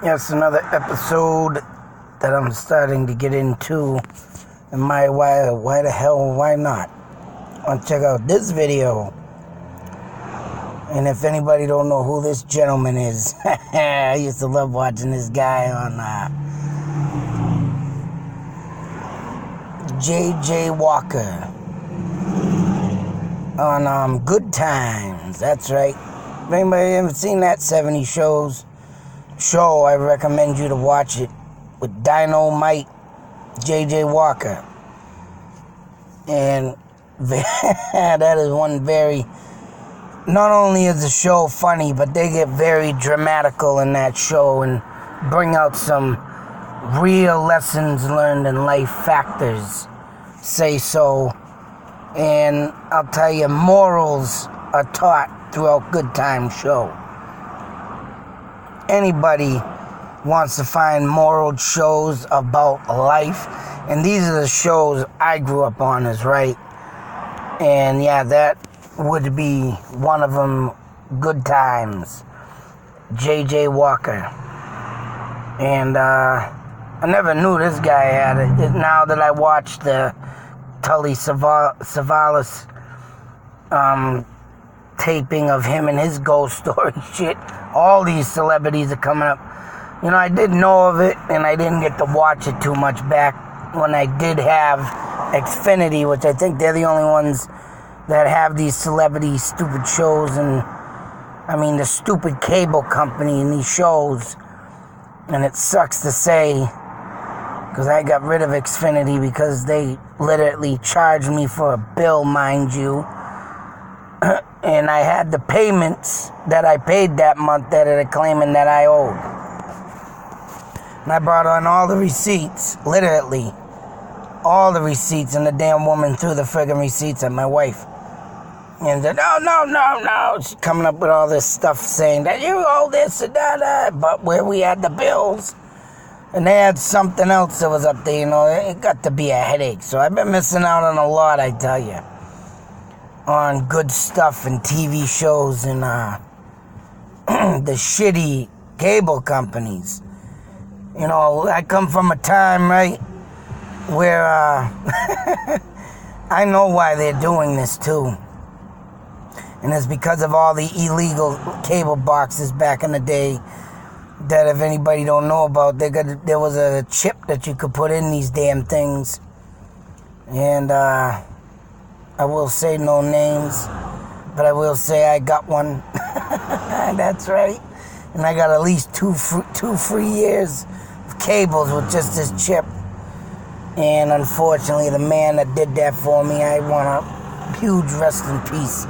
Yes, another episode that I'm starting to get into. And why the hell, why not? I'll check out this video. And if anybody don't know who this gentleman is, I used to love watching this guy on J.J. Walker on Good Times. That's right. If anybody haven't seen that 70s show, I recommend you to watch it with Dynamite J.J. Walker. And that is one very... Not only is the show funny, but they get very dramatical in that show and bring out some real lessons learned in life, factors, say so. And I'll tell you, morals are taught throughout Good Time show. Anybody wants to find moral shows about life, and these are the shows I grew up on, is right. And yeah, that would be one of them. Good Times, J.J. Walker. And I never knew this guy had it. Now that I watched the Telly Savalas taping of him and his ghost story shit, all these celebrities are coming up. You know, I didn't know of it, and I didn't get to watch it too much back when I did have Xfinity, which I think they're the only ones that have these celebrity stupid shows, and I mean the stupid cable company in these shows. And it sucks to say, because I got rid of Xfinity because they literally charged me for a bill, mind you. And I had the payments that I paid that month that are claiming that I owed. And I brought on all the receipts, literally. All the receipts, and the damn woman threw the friggin' receipts at my wife. And said, no. She's coming up with all this stuff saying that you owe this and that. But where we had the bills, and they had something else that was up there, you know, it got to be a headache. So I've been missing out on a lot, I tell you. On good stuff and TV shows and the shitty cable companies. You know, I come from a time, right, where I know why they're doing this too. And it's because of all the illegal cable boxes back in the day that, if anybody don't know about, there was a chip that you could put in these damn things. And I will say no names, but I will say I got one. That's right. And I got at least two free years of cables with just this chip. And unfortunately, the man that did that for me, I want a huge rest in peace.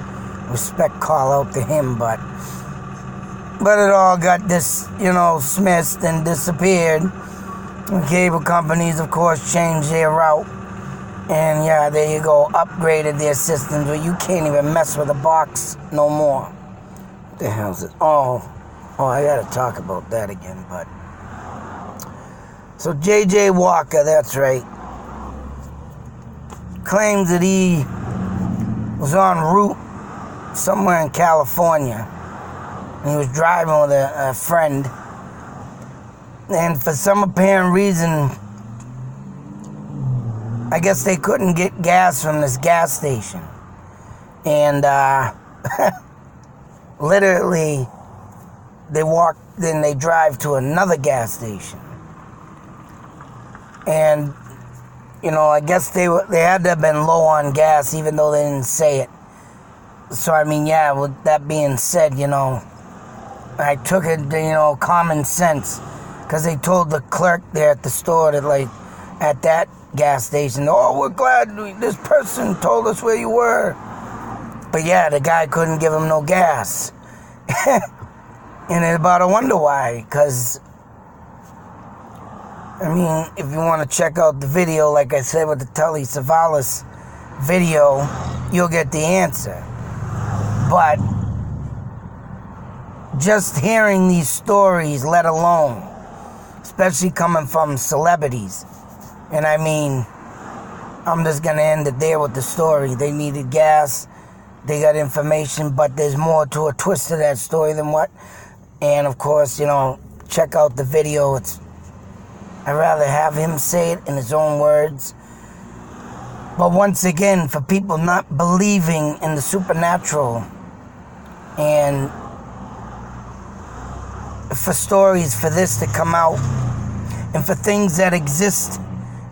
Respect call out to him, but it all got dismissed and disappeared. And cable companies, of course, changed their route. And yeah, there you go, upgraded their systems where you can't even mess with a box no more. What the hell is it? Oh, I gotta talk about that again, but... So J.J. Walker, that's right, claims that he was en route somewhere in California, and he was driving with a friend, and for some apparent reason, I guess they couldn't get gas from this gas station, and literally they drive to another gas station, and you know, I guess they had to have been low on gas, even though they didn't say it. So, I mean, yeah, with that being said, you know, I took it, you know, common sense. Because they told the clerk there at the store that, like, at that gas station, oh, we're glad this person told us where you were. But yeah, the guy couldn't give him no gas. And it's about to wonder why. Because, I mean, if you want to check out the video, like I said, with the Telly Savalas video, you'll get the answer. But just hearing these stories, let alone, especially coming from celebrities, and I mean, I'm just going to end it there with the story. They needed gas, they got information, but there's more to a twist to that story than what. And of course, you know, check out the video. I'd rather have him say it in his own words. But once again, for people not believing in the supernatural, and for stories for this to come out, and for things that exist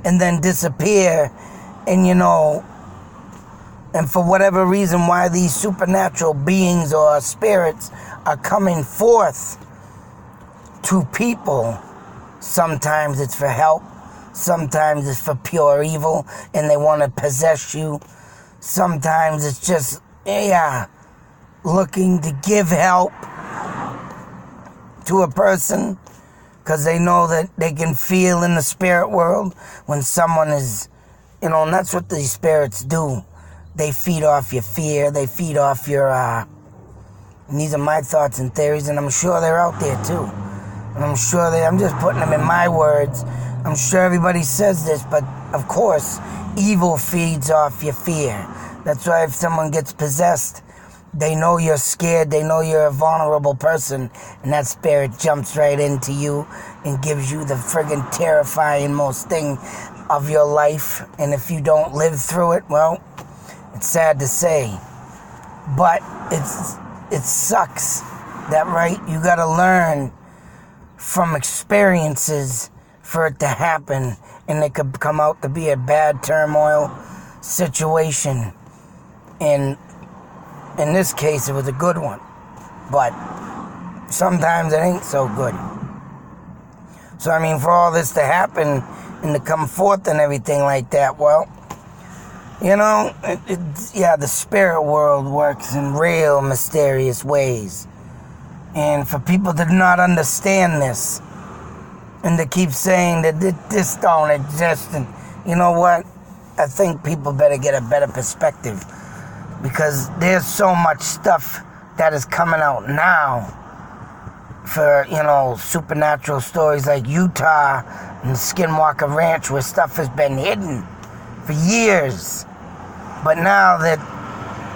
and then disappear, and and for whatever reason why these supernatural beings or spirits are coming forth to people, sometimes it's for help, sometimes it's for pure evil and they want to possess you, sometimes it's just looking to give help to a person because they know that they can feel in the spirit world when someone is, and that's what these spirits do. They feed off your fear, they feed off your, and these are my thoughts and theories, and I'm sure they're out there too. And I'm sure I'm just putting them in my words. I'm sure everybody says this, but of course, evil feeds off your fear. That's why if someone gets possessed, they know you're scared, they know you're a vulnerable person, and that spirit jumps right into you and gives you the friggin' terrifying most thing of your life. And if you don't live through it, well, it's sad to say, but it sucks that, right? You gotta learn from experiences for it to happen, and it could come out to be a bad turmoil situation. And in this case, it was a good one, but sometimes it ain't so good. So, I mean, for all this to happen and to come forth and everything like that, well, the spirit world works in real mysterious ways. And for people to not understand this and to keep saying that this don't exist, and you know what? I think people better get a better perspective, because there's so much stuff that is coming out now for, supernatural stories like Utah and Skinwalker Ranch, where stuff has been hidden for years. But now that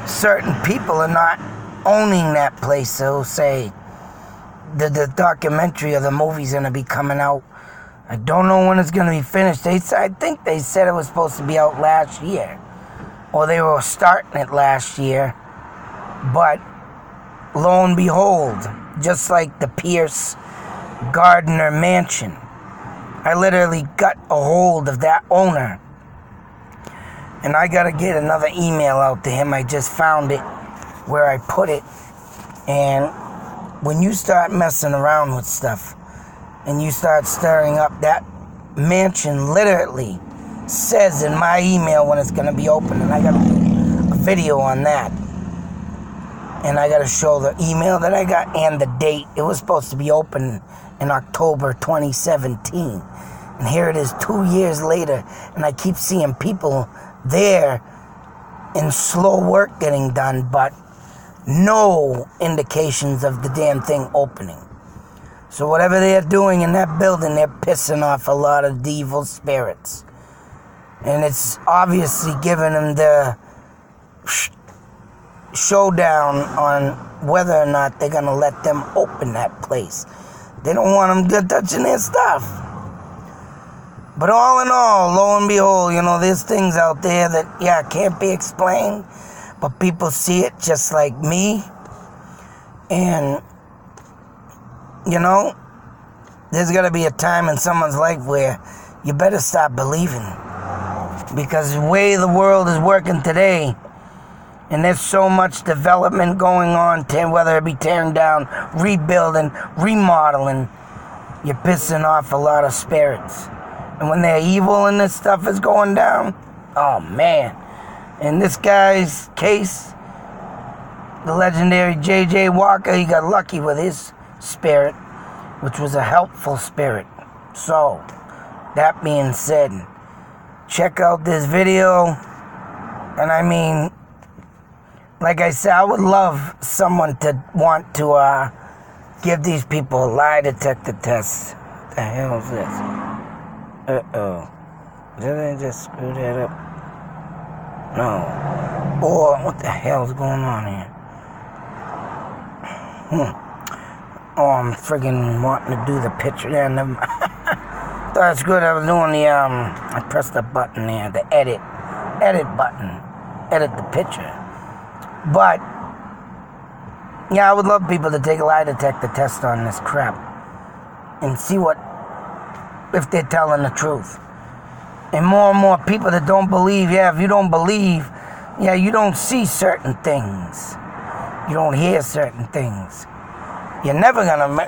certain people are not owning that place, so say the documentary or the movie's going to be coming out. I don't know when it's going to be finished. I think they said it was supposed to be out last year, or they were starting it last year. But lo and behold, just like the Pierce Gardner Mansion, I literally got a hold of that owner, and I got to get another email out to him. I just found it where I put it. And when you start messing around with stuff and you start stirring up, that mansion literally says in my email when it's going to be open, and I got to do a video on that. And I got to show the email that I got and the date. It was supposed to be open in October 2017. And here it is 2 years later, and I keep seeing people there in slow work getting done, but no indications of the damn thing opening. So whatever they're doing in that building, they're pissing off a lot of the evil spirits. And it's obviously giving them the showdown on whether or not they're going to let them open that place. They don't want them touching their stuff. But all in all, lo and behold, there's things out there that, can't be explained, but people see it just like me. And, there's got to be a time in someone's life where you better stop believing. Because the way the world is working today, and there's so much development going on, whether it be tearing down, rebuilding, remodeling, you're pissing off a lot of spirits. And when they're evil and this stuff is going down, oh man. In this guy's case, the legendary J.J. Walker, he got lucky with his spirit, which was a helpful spirit. So, that being said, check out this video. And I mean, like I said, I would love someone to want to give these people a lie detector test. What the hell is this? Uh-oh. Did I just screw that up? No. Or what the hell's going on here? Oh, I'm friggin' wanting to do the picture there. That's good. I was doing the, I pressed the button there, the edit button. Edit the picture. But, yeah, I would love people to take a lie detector test on this crap and see if they're telling the truth. And more people that don't believe, if you don't believe, you don't see certain things. You don't hear certain things.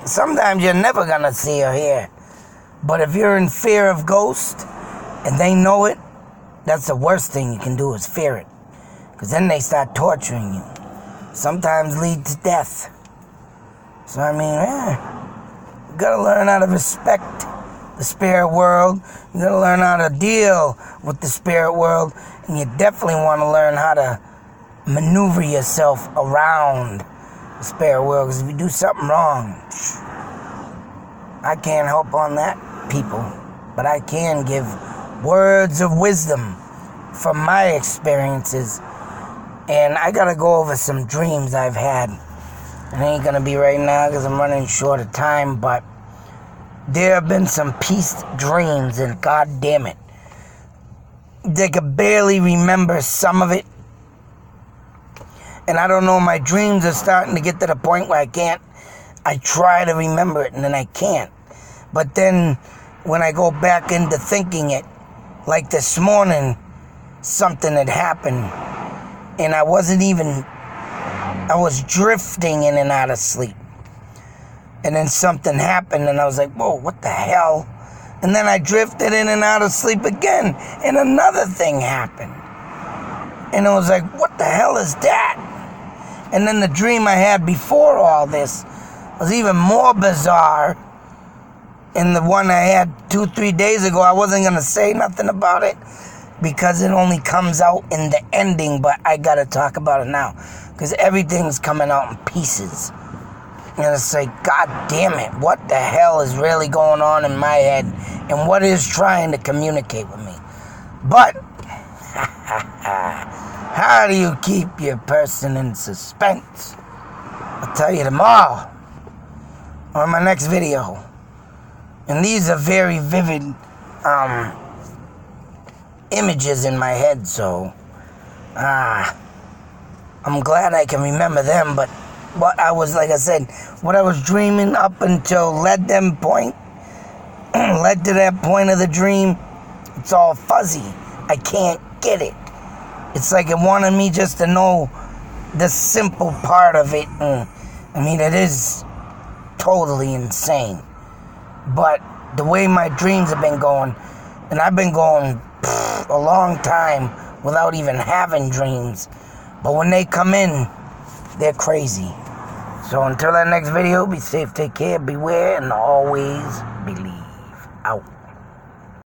Sometimes you're never gonna see or hear. But if you're in fear of ghosts and they know it, that's the worst thing you can do is fear it. Because then they start torturing you. Sometimes lead to death. So I mean, you gotta learn how to respect the spirit world. You gotta learn how to deal with the spirit world. And you definitely want to learn how to maneuver yourself around the spirit world. Because if you do something wrong, I can't help on that, people. But I can give words of wisdom from my experiences. And I gotta go over some dreams I've had. It ain't gonna be right now because I'm running short of time, but there have been some pieced dreams, and god damn it, they could barely remember some of it. And I don't know, my dreams are starting to get to the point where I try to remember it and then I can't. But then when I go back into thinking it, like this morning, something had happened and I was drifting in and out of sleep. And then something happened and I was like, whoa, what the hell? And then I drifted in and out of sleep again and another thing happened. And I was like, what the hell is that? And then the dream I had before all this was even more bizarre. And the one I had 2-3 days ago, I wasn't going to say nothing about it because it only comes out in the ending, but I got to talk about it now because everything's coming out in pieces. And it's like, god damn it, what the hell is really going on in my head and what is trying to communicate with me? But, how do you keep your person in suspense? I'll tell you tomorrow on my next video. And these are very vivid images in my head, so I'm glad I can remember them, but what I was, like I said, what I was dreaming up until led to that point of the dream, it's all fuzzy. I can't get it. It's like it wanted me just to know the simple part of it. And, I mean, it is totally insane. But the way my dreams have been going, and I've been going a long time without even having dreams. But when they come in, they're crazy. So until that next video, be safe, take care, beware, and always believe. Out.